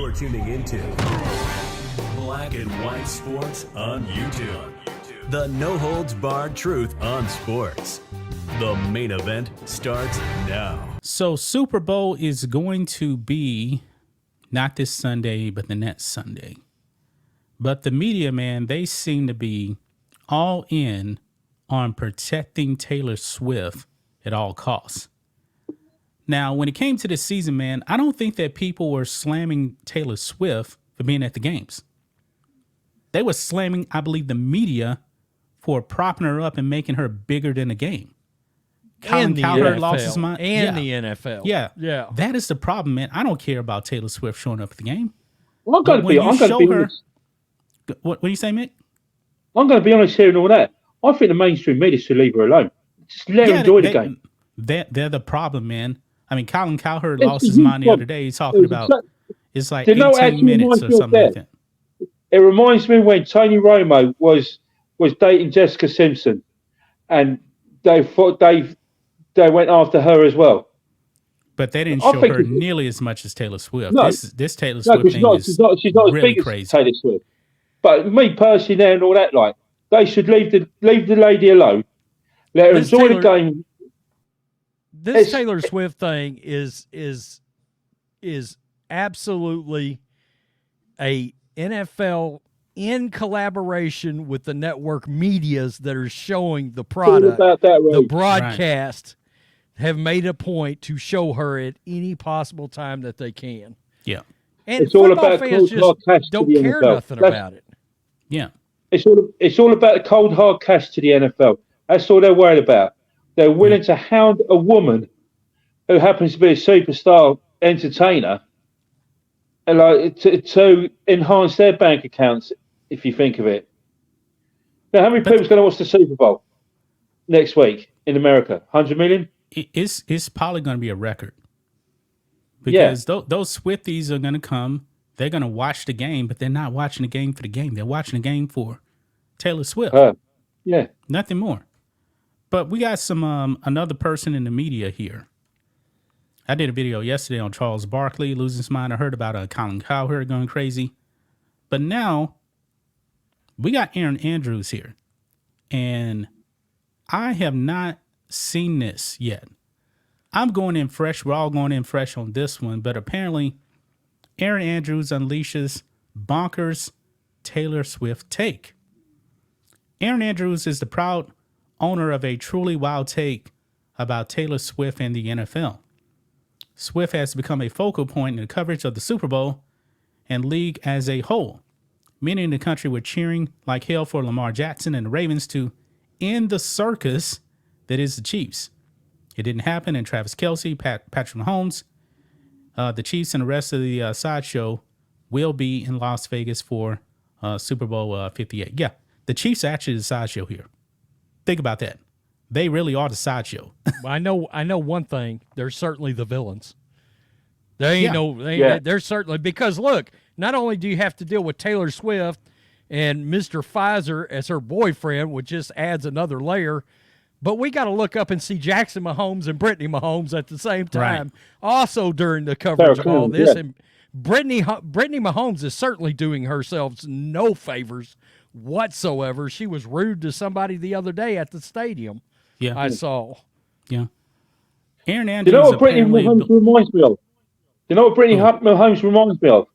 You're tuning into Black and White Sports on YouTube. The no-holds-barred truth on sports. The main event starts now. So Super Bowl is going to be not this Sunday, but the next Sunday. But the media, man, they seem to be all in on protecting Taylor Swift at all costs. Now, when it came to this season, man, I don't think that people were slamming Taylor Swift for being at the games. They were slamming, I believe, the media for propping her up and making her bigger than the game. And the Cowherd NFL. lost his mind. And the NFL. Yeah. That is the problem, man. I don't care about Taylor Swift showing up at the game. Well, I'm going to be honest. What do you say, Mick? I'm going to be honest here and all that. I think the mainstream media should leave her alone. Just let her enjoy the game. They're the problem, man. I mean, Colin Cowherd lost his mind the other day. He's talking about it's like 18 minutes or something like that. It reminds me when Tony Romo was dating Jessica Simpson, and they went after her as well. But they didn't show her nearly as much as Taylor Swift. No, this Taylor Swift thing is she's not really as big crazy. as Taylor Swift. But me personally, there and all that, like they should leave the lady alone. Let her enjoy the game. This Taylor Swift thing is absolutely a NFL in collaboration with the network medias that are showing the product. The broadcast have made a point to show her at any possible time that they can. Yeah. And it's all about fans just don't care nothing about it. Yeah. It's all about the cold hard cash to the NFL. That's all they're worried about. They're willing to hound a woman who happens to be a superstar entertainer, and like to enhance their bank accounts. If you think of it, now how many people's going to watch the Super Bowl next week in America? 100 million. It's probably going to be a record because those Swifties are going to come. They're going to watch the game, but they're not watching the game for the game. They're watching the game for Taylor Swift. Nothing more. But we got some another person in the media here. I did a video yesterday on Charles Barkley losing his mind. I heard about Colin Cowherd going crazy. But now we got Erin Andrews here. And I have not seen this yet. I'm going in fresh. We're all going in fresh on this one. But apparently, Erin Andrews unleashes bonkers Taylor Swift take. Erin Andrews is the proud owner of a truly wild take about Taylor Swift and the NFL. Swift has become a focal point in the coverage of the Super Bowl and league as a whole. Many in the country were cheering like hell for Lamar Jackson and the Ravens to end the circus that is the Chiefs. It didn't happen, and Travis Kelce, Patrick Mahomes, the Chiefs, and the rest of the sideshow will be in Las Vegas for Super Bowl 58. Yeah, the Chiefs are actually the sideshow here. Think about that. They really are the sideshow. I know one thing. They're certainly the villains. They're certainly, because look, not only do you have to deal with Taylor Swift and Mr. Pfizer as her boyfriend, which just adds another layer, but we got to look up and see Jackson Mahomes and Brittany Mahomes at the same time, also during the coverage of all this. And Brittany Mahomes is certainly doing herself no favors whatsoever. She was rude to somebody the other day at the stadium. Yeah, I saw. Yeah, Erin Andrews. You know what Brittany Mahomes reminds me of? Mahomes reminds me of?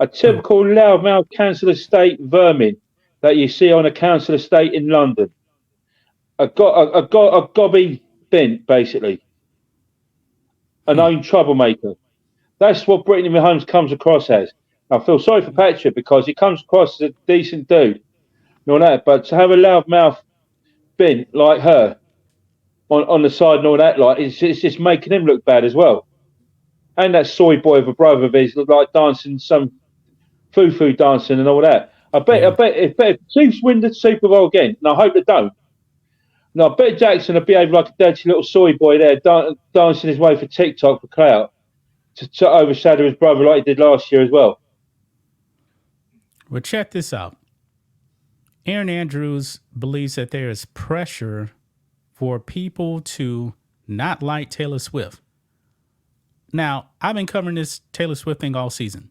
A typical loudmouth council estate vermin that you see on a council estate in London. A gobby bent, basically. An own troublemaker. That's what Brittany Mahomes comes across as. I feel sorry for Patrick because he comes across as a decent dude and all that, but to have a loud mouth bent like her on the side and all that, like it's just making him look bad as well. And that soy boy of a brother of his looked like dancing some foo-foo dancing and all that. I bet if Chiefs win the Super Bowl again, and I hope they don't. No, I bet Jackson will behave like a dirty little soy boy there, dancing his way for TikTok for clout to overshadow his brother like he did last year as well. Well, check this out. Erin Andrews believes that there is pressure for people to not like Taylor Swift. Now, I've been covering this Taylor Swift thing all season.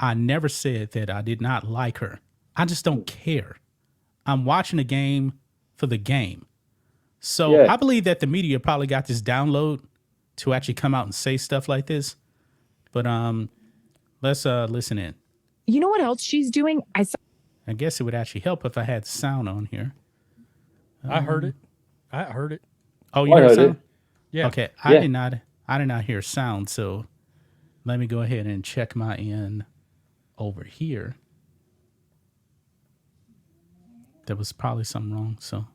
I never said that I did not like her. I just don't care. I'm watching the game for the game. So Yeah. I believe that the media probably got this download to actually come out and say stuff like this. But let's listen in. You know what else she's doing? I guess it would actually help if I had sound on here. I heard it. I heard it. Oh, you heard sound? Yeah. Okay. I did not hear sound, so let me go ahead and check my end over here. There was probably something wrong, so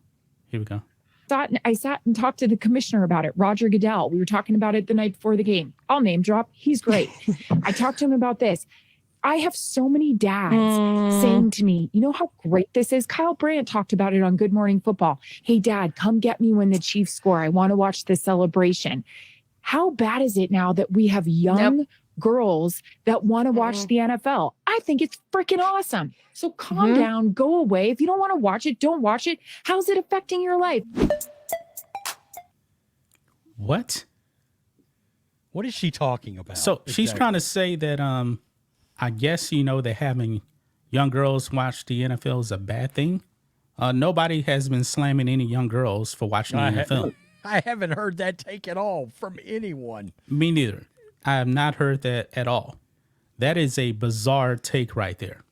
here we go. I sat and talked to the commissioner about it, Roger Goodell. We were talking about it the night before the game. I'll name drop. He's great. I talked to him about this. I have so many dads saying to me, you know how great this is? Kyle Brandt talked about it on Good Morning Football. Hey, Dad, come get me when the Chiefs score. I want to watch the celebration. How bad is it now that we have young girls that want to watch the NFL? I think it's freaking awesome. So calm down, go away. If you don't want to watch it, don't watch it. How's it affecting your life? What? What is she talking about? So she's trying to say that I guess, that having young girls watch the NFL is a bad thing. Nobody has been slamming any young girls for watching the NFL. I haven't heard that take at all from anyone. Me neither. I have not heard that at all. That is a bizarre take right there.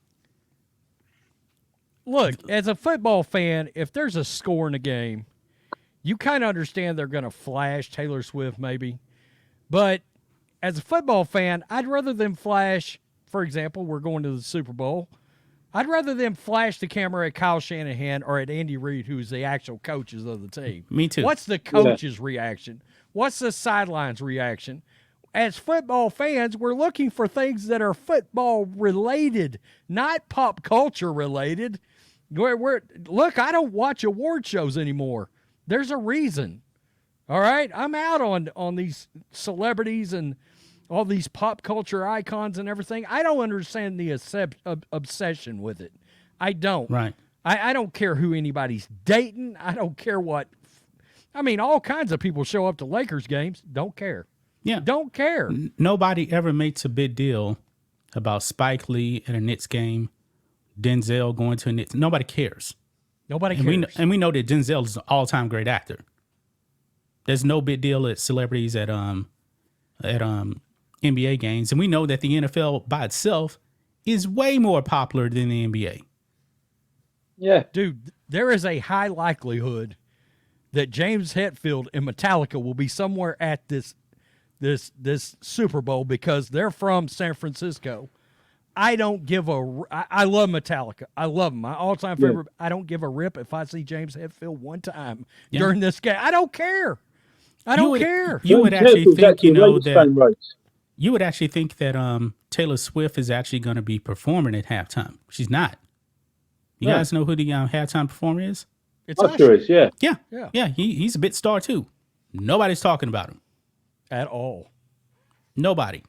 Look, as a football fan, if there's a score in a game, you kind of understand they're going to flash Taylor Swift maybe. But as a football fan, I'd rather them flash, for example, we're going to the Super Bowl. I'd rather them flash the camera at Kyle Shanahan or at Andy Reid, who's the actual coaches of the team. Me too. What's the coach's reaction? What's the sidelines reaction? As football fans, we're looking for things that are football related, not pop culture related. Look, I don't watch award shows anymore. There's a reason. All right? I'm out on these celebrities and all these pop culture icons and everything. I don't understand the obsession with it. I don't. Right. I don't care who anybody's dating. I don't care what. I mean, all kinds of people show up to Lakers games. Don't care. Yeah. Don't care. Nobody ever makes a big deal about Spike Lee at a Knicks game, Denzel going to a Knicks. Nobody cares. Nobody cares. And we know that Denzel is an all-time great actor. There's no big deal at celebrities at NBA games, and we know that the NFL by itself is way more popular than the NBA. Yeah. Dude, there is a high likelihood that James Hetfield and Metallica will be somewhere at this Super Bowl because they're from San Francisco. I don't give I love Metallica. I love them. My all-time favorite. I don't give a rip if I see James Hetfield one time during this game. I don't care. I don't care. You would actually think, you would actually think that Taylor Swift is actually going to be performing at halftime. She's not. You guys know who the halftime performer is? It's Usher is, yeah. Yeah. He's a bit star too. Nobody's talking about him at all. Nobody.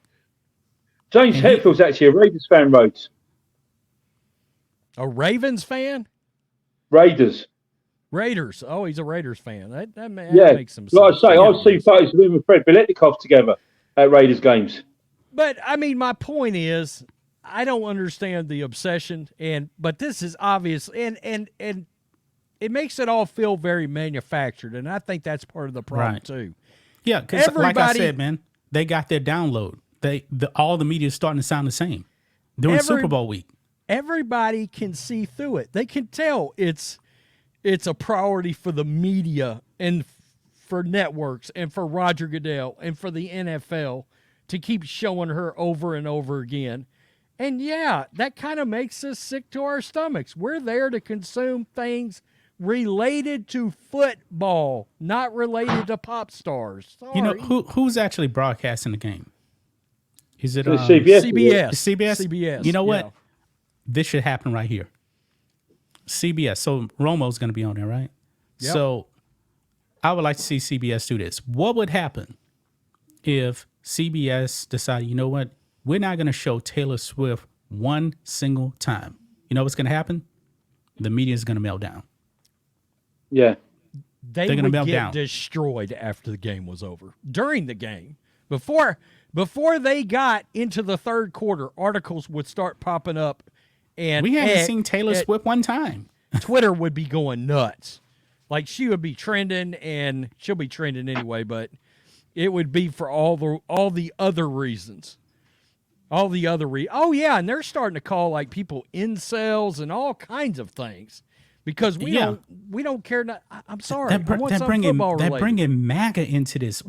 James Hetfield's actually a Raiders fan, Rhodes. A Ravens fan? Raiders. Oh, he's a Raiders fan. That makes some sense. Like I say, I've seen photos of him and Fred Biletnikoff together at Raiders games. But I mean, my point is, I don't understand the obsession, but this is obvious, and it makes it all feel very manufactured, and I think that's part of the problem too. Yeah, because like I said, man, they got their download. All the media is starting to sound the same during Super Bowl week. Everybody can see through it. They can tell it's a priority for the media and for networks and for Roger Goodell and for the NFL to keep showing her over and over again. And yeah, that kind of makes us sick to our stomachs. We're there to consume things related to football, not related to pop stars. Sorry. You know, who's actually broadcasting the game? Is it CBS? CBS. You know what? This should happen right here. CBS. So Romo's going to be on there, right? Yep. So I would like to see CBS do this. What would happen if CBS decided, you know what? We're not going to show Taylor Swift one single time. You know what's going to happen? The media is going to melt down. Yeah. They're going to get destroyed after the game was over. During the game. Before Before they got into the third quarter, articles would start popping up, and we haven't seen Taylor Swift one time. Twitter would be going nuts. Like, she would be trending, and she'll be trending anyway, but it would be for all the other reasons. Oh yeah, and they're starting to call like people incels and all kinds of things because we don't care. I'm sorry, I want something football related. They're bringing MAGA into this.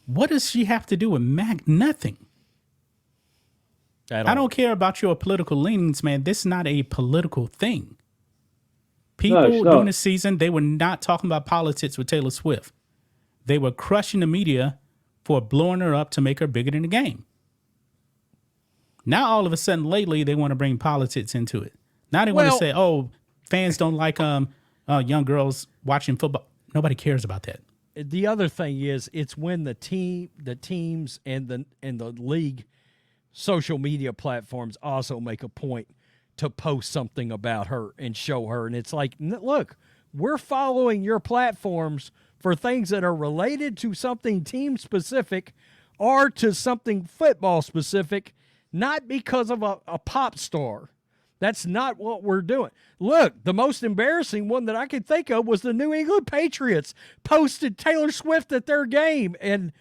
What does she have to do with MAGA? Nothing. I don't care about your political leanings, man. This is not a political thing. People during the season, they were not talking about politics with Taylor Swift. They were crushing the media for blowing her up to make her bigger than the game. Now, all of a sudden, lately, they want to bring politics into it. Now they want to say, oh, fans don't like young girls watching football. Nobody cares about that. The other thing is, it's when the teams and the league social media platforms also make a point to post something about her and show her. And it's like, look, we're following your platforms for things that are related to something team specific or to something football specific, not because of a pop star. That's not what we're doing. Look, the most embarrassing one that I could think of was the New England Patriots posted Taylor Swift at their game, and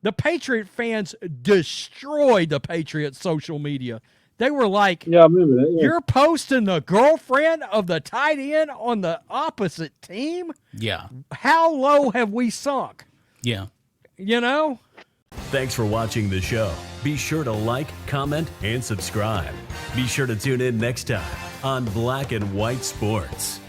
the Patriot fans destroyed the Patriots' social media. They were like, yeah, I remember that. Yeah. You're posting the girlfriend of the tight end on the opposite team? Yeah. How low have we sunk? Yeah. You know? Thanks for watching the show. Be sure to like, comment, and subscribe. Be sure to tune in next time on Black and White Sports.